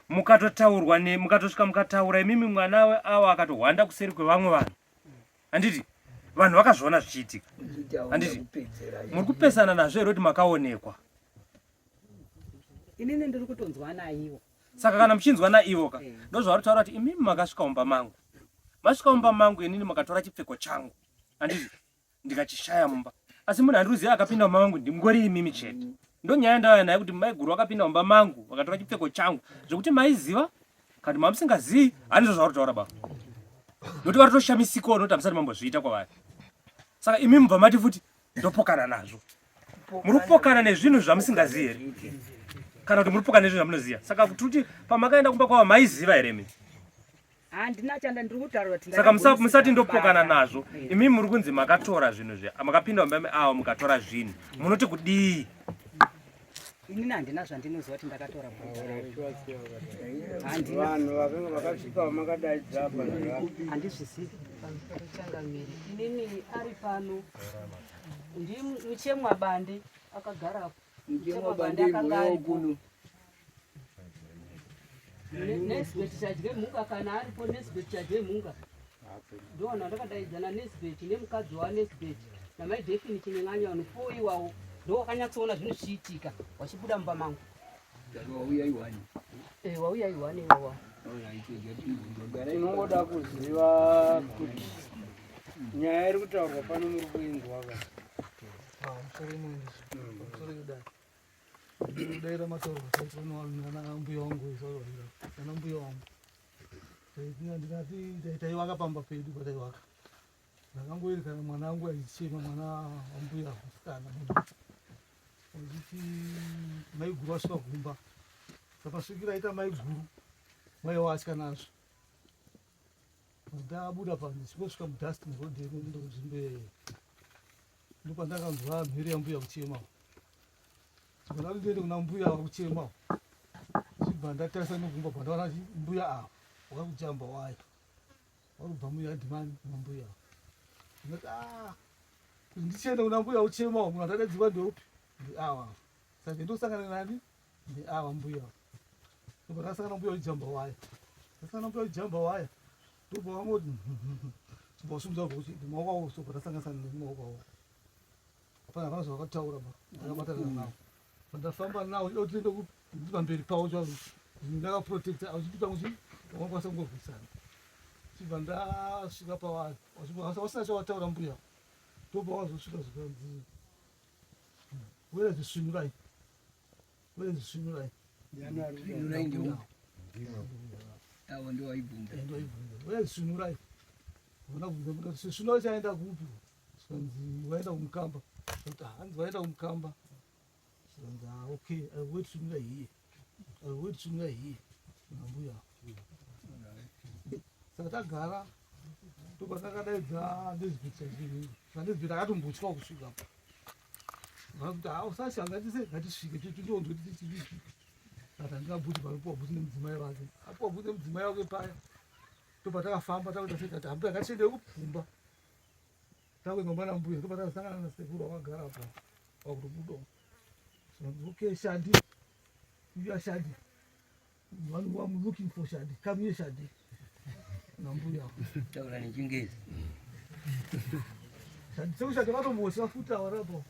Speaker 9: mukatotaurwa mukatosvika mukataura imimi mwana avo akatohwanda kuseri kwevamwe vanhu. Handiti vanhu vakazviona zvichiitika? Handiti muri kupesana nazvo here kuti makaonekwa?
Speaker 1: Inini ndiri kutonzwa naivo.
Speaker 9: Saka kana muchinzwa naivoka ndozvavari kutaura kuti imimi makasvika mumba mangu, masvika mumba mangu inini makatora chipfeko changu handiti ndikachishaya mumba. Asi munhu handikuziva akapinda mumba mangu ndingori imimi chete. Ndonyaya ndauya naye kuti maiguru akapinda mumba mangu vakatora chipfeko changu zvokuti maiziva kana mamusingazivi handizvo zvavari kutaura baba. Nokuti vari toshamisikawo nokuti hamusati mambozviita kwavari. Saka imi mubva mati futi ndopokana nazvo. Muri kupokana nezvinhu zvamusingazivi here kana kuti muri kupokana nezvinhu zvamunoziva? Saka kuti pamakaenda kumba kwavo maiziva here imi?
Speaker 1: Handina chanda ndiri kutaura kuti
Speaker 9: saka musati ndopokana nazvo. Imi muri kunzi makatora zvinhu zve makapinda mumba avo mukatora zvinhu munoti kudii?
Speaker 1: Inini handina zvandinoziva kuti ndakatora
Speaker 3: vanhu vakasvika vamakadaidza apa
Speaker 1: handizvisivi changamiri. Inini ari pano muchemwabande akagara muchemwabande akanga aripo Nesbet chadye mhunga kana aripo Nesbet chadye mhunga ndona ndakadaidzana Nesbet nemukadzi waNesbet namaidhefini chinyeng'anya unofoiwawo ndowakanyatsoona zvinhu zvichiitika wachibuda mumba mangu. Wauya iwani iwawa.
Speaker 3: tinongoda kuziva kuti nyaya iri kutaurwa pano muri kuinzwa ka
Speaker 10: daira matauro ana mbuya wangu ana mbuya wangu ndikati taivaka pamba pedu pataivaka ndakangoerekana mwana wangu achichema mwana wambuya musikana achiti maiguru asvika kumba sapasvikira aita maiguru maiwa atyanazvo ndabuda pandisingosvika mudhasti murodheni ndozvimbe ndopandakanzwa mhiri yambuya kuchema kana ndiende kuna mbuya wakuchema zvibva ndatarisa nogumba pandaona mbuya ava wakakujamba wayo wakubva muyadhimani kuna mbuya ndikati kuti ndichienda kuna mbuya uchema munhu atadadziwa ndeupi ndiawa saka ndosangana nani ndiawa mbuya ndobva ndasangana mbuya uchijamba waya ndasangana mbuya uchijamba waya ndobva wangoti Chibosumza kuti maoko awo so patasangana nemaoko awo. Hapana kana zvakataura ba. Akabatana nawo. Pandafamba nawo otoenda kupamberi pawo zvazo. Ndakaprotecta achipita muchi wakwanisa kungorwisana. Chibva ndasvika pavari. Wasina chawataura mbuya. Ndobva wazosvika zvikanzi. Where is Swinurai? Where is Swinurai?
Speaker 2: Swinurai ndio. Awo ndio waibunda.
Speaker 10: Where is Swinurai? Unabunda Swinurai chaenda kupi? Skanzi waenda kumkamba. Hanzi waenda kumkamba. Skanzi okay, I wait Swinurai here. I wait Swinurai here. Nambuya. Saka tagara. Topatakaedza ndezvipita zviri. Ndezvipita akatombotywa kusvika apa. Vakuti usashanga ngatisvike tondoti tichidiki. Saka ndikabvunza paripo wabvunza nemudzimai wake. Apo wabvunza mudzimai wake paya. Topatakafamba takuita sekati hambuya ngatiende kupfumba. Takuenda mwana mbuya topatakasangana nasekuru wakagara apa. Wakutobudawo. Okay, Shadi. You are Shadi. I'm looking for Shadi. Come here, Shadi. Nambuya.
Speaker 2: Taura ni Chingezi.
Speaker 10: Shadi, so Shadi vatombosa futa warapo.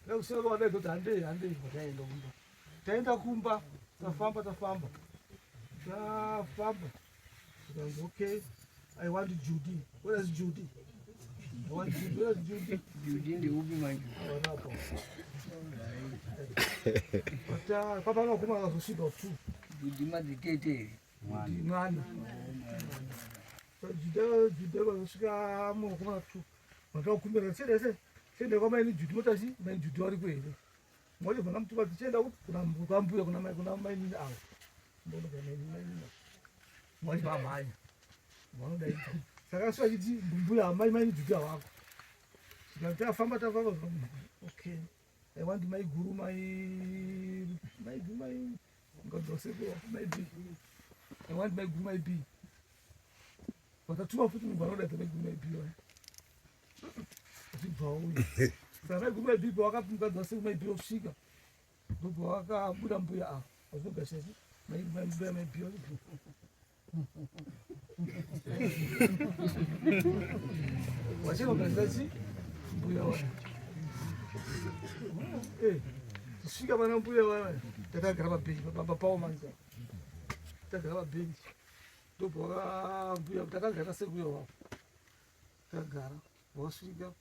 Speaker 10: Leo sio kwa leo tande taenda kumba. Taenda kumba, tafamba. Tafamba. Okay. I want Judy. Where is Judy? I want Judy. Where is Judy?
Speaker 2: Judy ndio ubi manju.
Speaker 10: Wanapo. Pata papa no kuma kuzoshiba tu.
Speaker 2: Judy mazitete.
Speaker 10: Mwana. Judy kuzoshiba mu kuma tu. Watoka kumbera chedese. Sende kama ni Judy motashi, main Judy wali kweli. Mmoja kuna mtu akichenda huko kuna mkambuya kuna maini au. Mbona kana ni maini. Mmoja mama haya. Mbona dai. Saka sio hizi mbuya maini Judy wako. Tafamba. Okay. I want my guru, my God bless you, my B. I want my guru, my B. But the two of them are not my guru, my B. I think for my guru, my B, walk up and God bless you, my B of Shiga. Don't walk up, put on Buya. I was going to say, my B. What's your message? Buya. Eh, sika bana mbuya wewe. Tatagraba big, baba Paul manza. Tatagraba big. Dopo mbuya tatagraba seguyo wao. Tagara, wasika.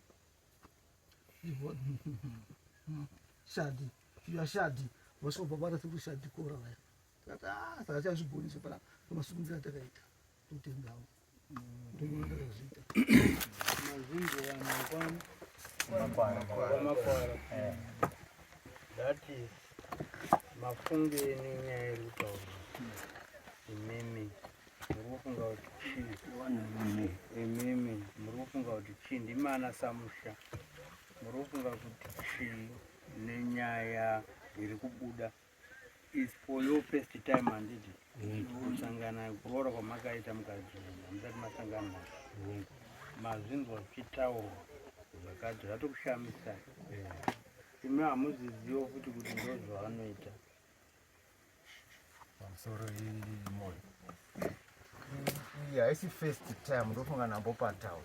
Speaker 10: Ivo. Shadi. Ya Shadi. Waso baba tu Shadi kora wewe. Tata cha zibuni para tumasungura takaita. Tutengao. Ndio ndio zita.
Speaker 3: Mazingo yana Makwara. That is mafunge ni nyaya lutawo. Mimi murufunga kuti mimi murufunga kuti chindi mana samusha. Murufunga kuti nenyaya iri kubuda is for your first time anditi. Kusangana kurora kwamakaita mukadzona muzati masangana. Mazingo chitawo zvakati zvatokushamisa. Imi hamuziziwo kuti ndo zvavanoita.
Speaker 6: Pamusoro imoyo. Haisi first time ndofunga nambo patawo.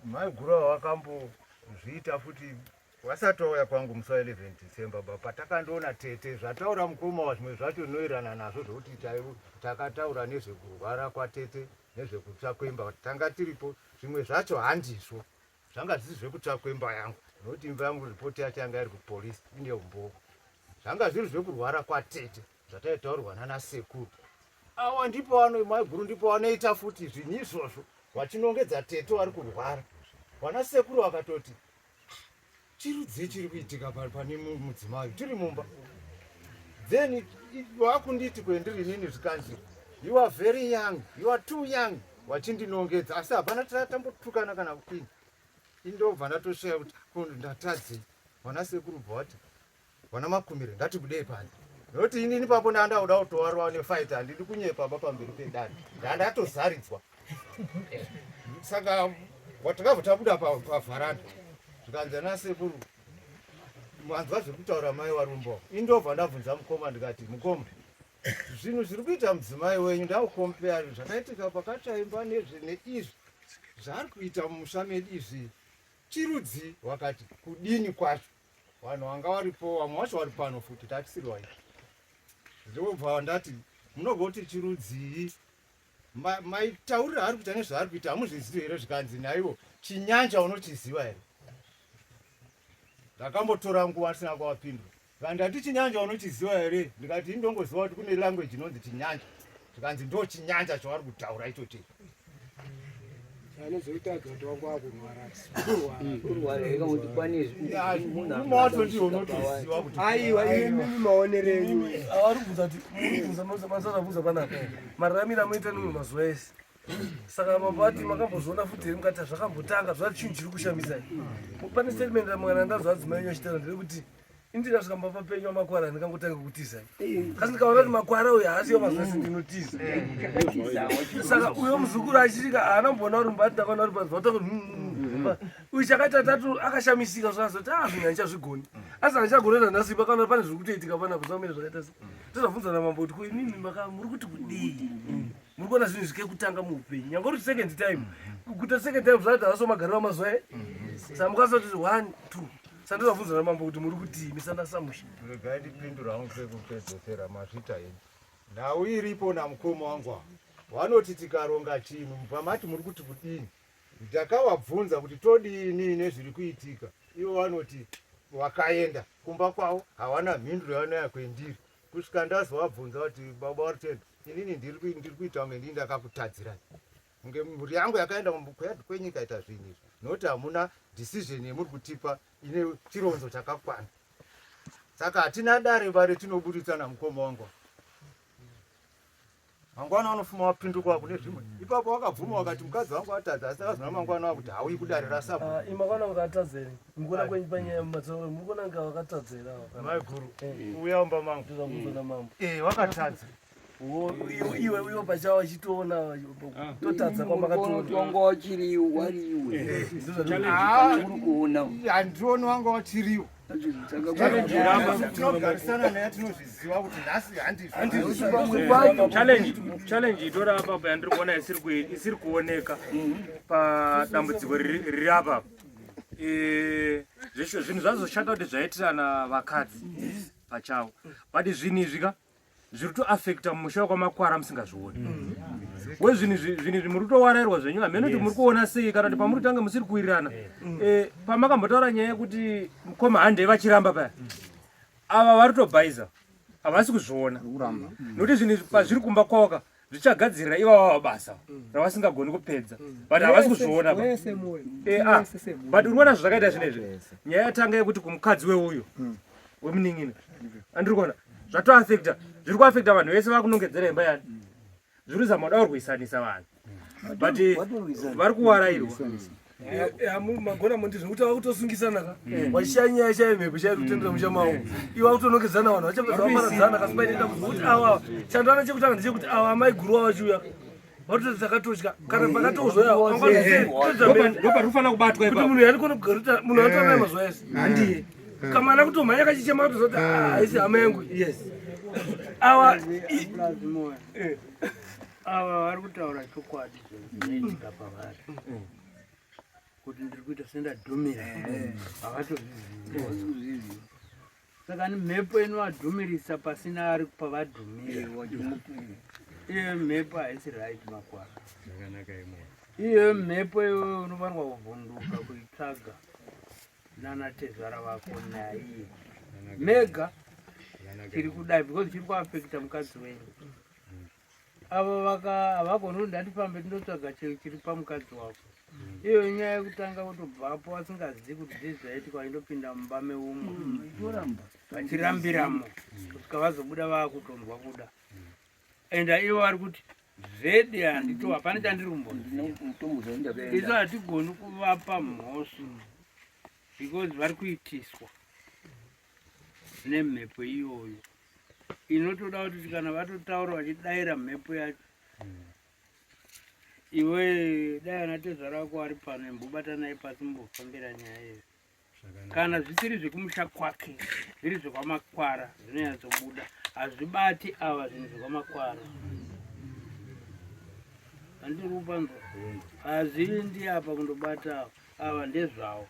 Speaker 6: Maigura wakambozviita futi wasatouya kwangu musi 11 December patakandoona tete zvataura mukoma wazvimwe zvacho noirana nazvo zvokuti takataura nezvekurwara kwatete nezvekutsvakwemba tanga tiripo zvimwe zvacho handizvo zvanga zvisi zvekutsvakwemba yangu nokuti imba yangu ripoti yacho yanga iri kupolisi ine umboo zvanga zviri zvekurwara kwatete zvataitaurirwana nasekuru awa ndipo maiguru ndipo vanoita futi zvinyi izvozvo vachinongedza tete vari kurwara vana sekuru vakatoti chirudzii chiri kuitika pane mudzimai tiri mumba then vakunditi kwendiri nini zvikanzi you are very young, you are too young wachindinongedza asi hapana tambotukana kana kupinda indobva ndatosvika kuti ndatadzi vana sekuru bvati vana makumire ngatibudei panze nokuti inini papo ndandauda kutowarwa nefaita handidi kunyepa pamberi pedani ndandatozaridzwa saka watakabva tabuda pavharanda zvikanzi ana sekuru manzwa zvekutaura mai warumbawo indobva ndabvunza mukoma ndikati mukoma zvinhu zviri kuita mudzimai wenyu ndakukompea zvakaitika pakatsvaimba neizvi zvaari kuita mumusha medu izvi chirudzi wakati kudini kwacho. Vanhu vanga varipo vamwe vacho vari pano futi tatisirwa izvi. Ndobva ndati munogoti chirudzi maitaurira ari kuita nezvaari kuita hamuzvizivi here zvikanzi naivo chinyanja unochiziva here. Ndakambotora nguva ndisina kuvapindura. Ndati chinyanja unochiziva here, ndikati indongoziva kuti kune language inonzi chinyanja. Ndikanzi ndo chinyanja chavari kutaura ichote.
Speaker 3: Anozoitadza kuti wangu akunwara.
Speaker 7: Aiwa imi maonere enyu. Ari kubvunza kuti masarabuza panapa. Mararamiro amoita nimwe mazuva ese. Saka mapati makambozviona futi here mukati zvakambotanga zvati chinhu chiri kushamisa. Pane statement ramwana ndazva adzimai enyu achitaura ndeyekuti indikasvika mbapa penyu wamakwara ndikangotanga kutiza. Kasi ndikaona kuti makwara uyu haasiyo mazuva ese ndinotiza. Saka uyo muzukuru achirika haana mbona uri mbati ndakaona uri panzwa kuti uyu chakaita tatu akashamisika zvazoti zvinhu handichazvigoni. Asi handichagonera nhasi pakaona pane zviri kutoitika panapa zvamene zvakaita se. Tozabvunzana mambo kuti kuinini muri kuti kudii? Muri kuona zvinhu zvike kutanga muupenyu. Nyangwe uri second time. Kuita second time zvati haso magariro amazuva e. Saka mukazoti 1 2 sandozabvunzana mambo kuti muri kuti misanda samusha.
Speaker 6: Regai ndipindura hangu sekupedzesera mazvita henyu. Nhau iripo namukoma wangu. Vanoti tikaronga chinhu pamati muri kuti kudini. Ndakavabvunza kuti todini nezviri kuitika. Ivo vanoti wakaenda kumba kwavo hawana mhinduro yavanaya kwendiri. Kusvika ndazovabvunza kuti baba Wartend, inini ndiri kuita kunge ndini ndakakutadzirai. Kunge mhuri yangu yakaenda kwenyu ikaita zvinhu izvi. Nokuti hamuna decision yemuri kutipa ine chironzo chakakwana. Saka hatina dare vari tinoburisana mukoma wangu. Mangwana anofuma wapinduka kune zvimwe. Ipapo wakabvuma wakati mukadzi wangu atadza asi akazona mangwana wakuti hauyi kudarira sabu.
Speaker 7: Imakwana wakatadzera. Mukona kwenyu panyaya mumatsoro mukona nga wakatadzera.
Speaker 6: Mai guru. Uya umba mangu.
Speaker 7: Tozakuzona mambo.
Speaker 6: Wakatadza.
Speaker 7: Iwe pachawo achitoona totadza kwamakatoona.
Speaker 2: Wanga wachiriwo wariwe. Uri kuona.
Speaker 6: Handioni wanga wachiriwo. Tinogarisana naye tinozviziva kuti nhasi
Speaker 9: challenge itora apa yandiri kuona isiri kuoneka padambudziko riri apa. Zvinhu zvazoshata kuti zvaitirana vakadzi pachavo. But zvinhu izvi zviri toaffecta musha kwamakwara musingazvioni. We zvinhu muri kutowarayirwa zvenyu hamene kuti muri kuona sei kana kuti pamuri kutanga musiri kuwirirana. Pamakambotaura nyaya yekuti mukoma handei vachiramba paya. Ava vari kutobhaiza havasi kuzviona. Nokuti zvinhu pazviri kumba kwavoka zvichagadzirira ivava basa ravasingagoni kupedza. But havasi kuzviona. But uri kuona zvakaita zvinezvi. Nyaya yatanga yekuti kumukadzi weuyu wemunin'ina andiri kuona zvatoaffecta. Zviri kuaffecta vanhu vese vakunongedzera imba yani. Zviri zama kuda kurwisanisa vanhu. But vari kuwarayirwa.
Speaker 7: Magona mundi zvekuti vakutosungisana ka washanya chaimhepo chairutendera musha mawo iwe vakutonongedzana vanhu vachapedza vaparadzana kasi painoita kuti awa chandana chekutanga ndechekuti awa amai guru vachiuya vatoti takatotya kana pakatozoya
Speaker 9: ropa rufana kubatwa
Speaker 7: kuti munhu yanikona kugaruta munhu anotoona mazuva ese handiye kamana kutomhanya kachichema kutozoti haisi hama yangu yes awa
Speaker 3: vari kutaura chokwadi zvinoitika pavari kuti ndiri kuita sendadhumira havatozvizivi. Saka ni mhepo inovadhumirisa pasina ari pavadhumira. Iyo mhepo haisi right makwara. Iyo mhepo iwe unofanirwa kuvhunduka kuitsvaga nana tezvara vako naiye mega chiri kudai because chiri kuaffecta mukadzi wenyu. Avo havagoni kuti ndatipambe tindotsvaga chiri pamukadzi wako. Iyo nyaya yekutanga kutobvapo vasingazivi kuti ndizvaitika vaindopinda mumba meumwe vachirambiramo kusvika vazobuda vaakutondwa kuda. Enda ivo vari kuti zvedi handito hapana chandiri kumbonzi isu hatigoni kuvapa mhoso because vari kuitiswa nemhepo iyoyo inotoda kuti kana vatotaura vachidayira mhepo yacho iwe dai anatezva rako ari pano imbobata naye pasi mbofambira nyaya iyo. Kana zvisiri zvekumusha kwake zviri zvekwamakwara zvinonyatsobuda hazvibati ava zvinhu zvekwamakwara. handiri kupanzwa hazvindi apa kundobata ava ndezvavo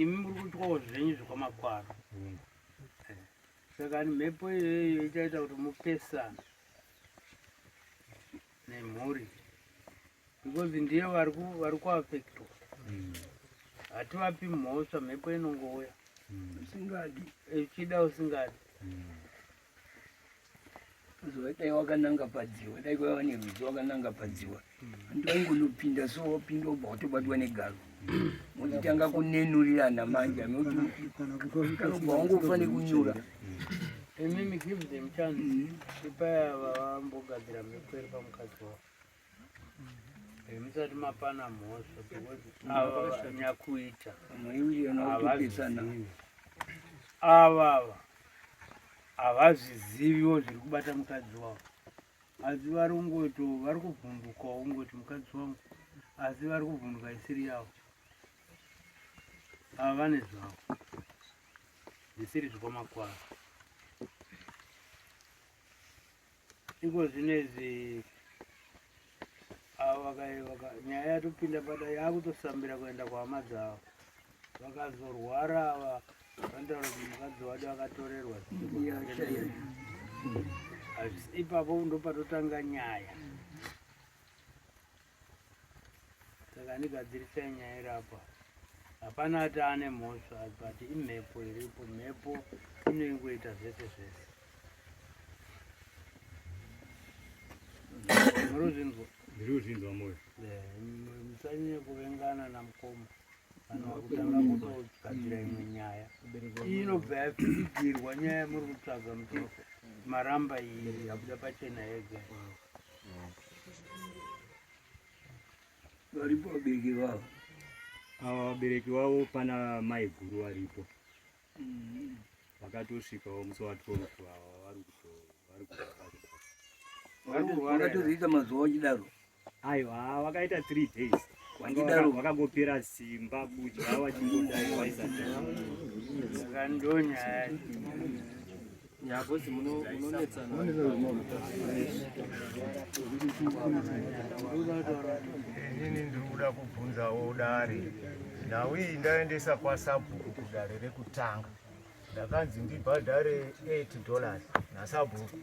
Speaker 3: imi muri kutyawo zvenyu zvekwamakwara saka mhepo iyoyo ichaita kuti mupesana nemhuri because ndiye vari kuafectwa hativapi mhosva mhepo inongouya
Speaker 2: usingadi
Speaker 3: ichida usingadi
Speaker 2: dai wakananga padziwa dai kwaiva nerudzi wakananga padziwa andivaingonopinda so wapinda ubva watobatwa negaro motitanga kunenurirana manje kanobva wangofane kunyura
Speaker 3: imimi give them chance ipayava vambogadzira mhepo iri pamukadzi wavo musati mapana mhosva ava nyakuita avava havazviziviwo zviri kubata mukadzi wavo asi vari kuvhundukawo ungoti mukadzi wangu asi vari kuvhunduka isiri yavo ava vane zvavo zvisiri zvekwamakwara iko zvinezvi nyaya yatopinda pada yakutosambira kuenda kwahama dzavo vakazorwara ava vanotaura kuti mukadzi wado akatorerwa ipapo ndopatotanga nyaya saka ndigadzirisai nyaya irapa hapana ati ane mhosva but imhepo iripo mhepo inoingoita zvese zvese muruzvinzwa
Speaker 5: ndiriuzvinzwa moyo
Speaker 3: musanyanye kuvengana namukoma kana kutanga kutogadzira imwe nyaya iyi inobva yapfigirwa nyaya muri kutsvaga muti maramba iyi yabuda pachena yega
Speaker 2: varipo vabereki vavo
Speaker 5: ava vabereki vavo pana mai guru varipo vakatosvikawo musi wa12 ava
Speaker 2: vakatozoita mazuva achidaro
Speaker 5: aiwa vakaita 3 days vakangopera simba kudya vachingodai
Speaker 3: saka ndo nyaya
Speaker 9: nyakozi munonetsana
Speaker 6: inini ndiri kuda kubvunzawo dare nhau iyi ndaendesa kwasabhuku kudare rekutanga ndakanzi ndibhadhare $8 nasabhuku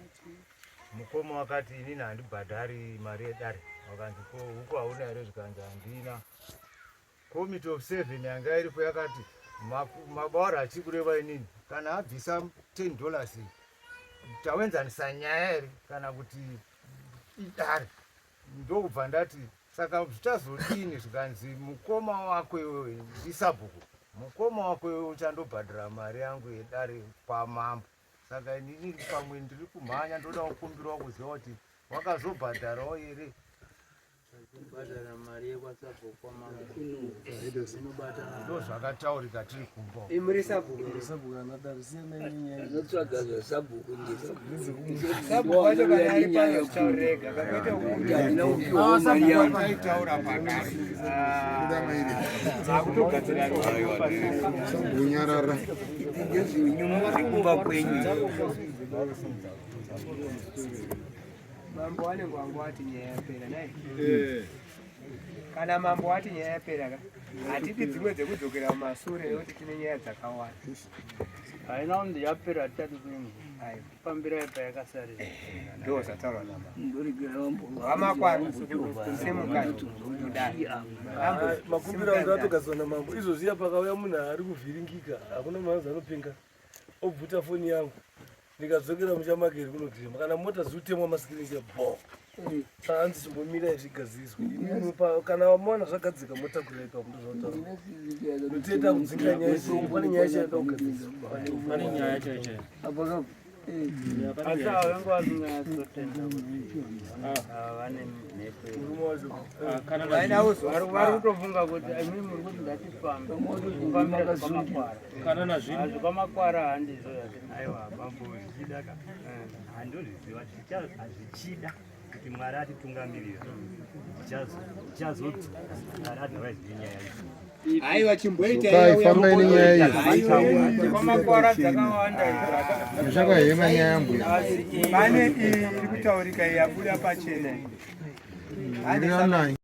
Speaker 6: mukoma wakati inini handibhadhari mari yedare wakanzi ko huku hauna here zvikanzi handina committee of 7 yanga iripo yakati mabaura achikureva inini kana abvisa $10 tawenzanisa nyaya here kana kuti idare ndokubva ndati saka zvichazodini zvikanzi mukoma wako iwewe ndisabhuku mukoma wako iwewe uchandobhadhira mari yangu yedare kwamambo saka inini pamwe ndiri kumhanya ndoda kukumbirawo kuziva kuti wakazobhadharawo here
Speaker 3: kubhadhara mari yekwasabhuku kwamambo
Speaker 6: ndo zvakataurika tiri kumba
Speaker 7: imuri sabhuku
Speaker 2: anotsvaga zvasabhuku
Speaker 3: sabhuku wacho kana ari pano zvichaurega
Speaker 6: taitaura pakare
Speaker 3: akutogadzira
Speaker 8: bunyarara
Speaker 2: kumba kwenyu
Speaker 11: mambo wanenge wangu wati nyaya yapera nai kana mambo wati nyaya yapera hatidi dzimwe dzekudzokera mumashure yekuti tine nyaya dzakawanda
Speaker 3: haina kunzi yapera hatitati kuimba pambira payakasarira
Speaker 11: ndo zvataurwa namba
Speaker 2: vamakwara
Speaker 11: semukati
Speaker 7: makumbiro angu atogadzwa namambo izvozviya pakauya munhu ari kuvhiringika hakuna manzi anopenga obvuta foni yangu ndikadzokera muchamakeri kunodhima kana mota ziutemwa masikirinje bo hanzi chimbomira zvigadzizwe kana wamaona zvagadzika motakureka mundozvautaura notoita kudzinga nyaya pane nyaya chaida kugadzizwa
Speaker 9: pane nyaya chaichai
Speaker 3: asi avo vange vasingazotenda vane mhepovari kutofunga kuti amini muri kuti ndatifambe kufambira kwamakwara kwamakwara handizvo aiwa bambo zvichidaka
Speaker 5: handozviziva hazvichida kuti mwari atitungamirira tichazodzoka mwari adhavaizive nyaya
Speaker 11: aiwa
Speaker 8: chimboitaifamba ine nyaya iyi
Speaker 3: kwamakwara dzakawanda
Speaker 8: zvakahema nyaya yambuya
Speaker 11: pane iri kutaurika yabuda pachena
Speaker 10: Irianai.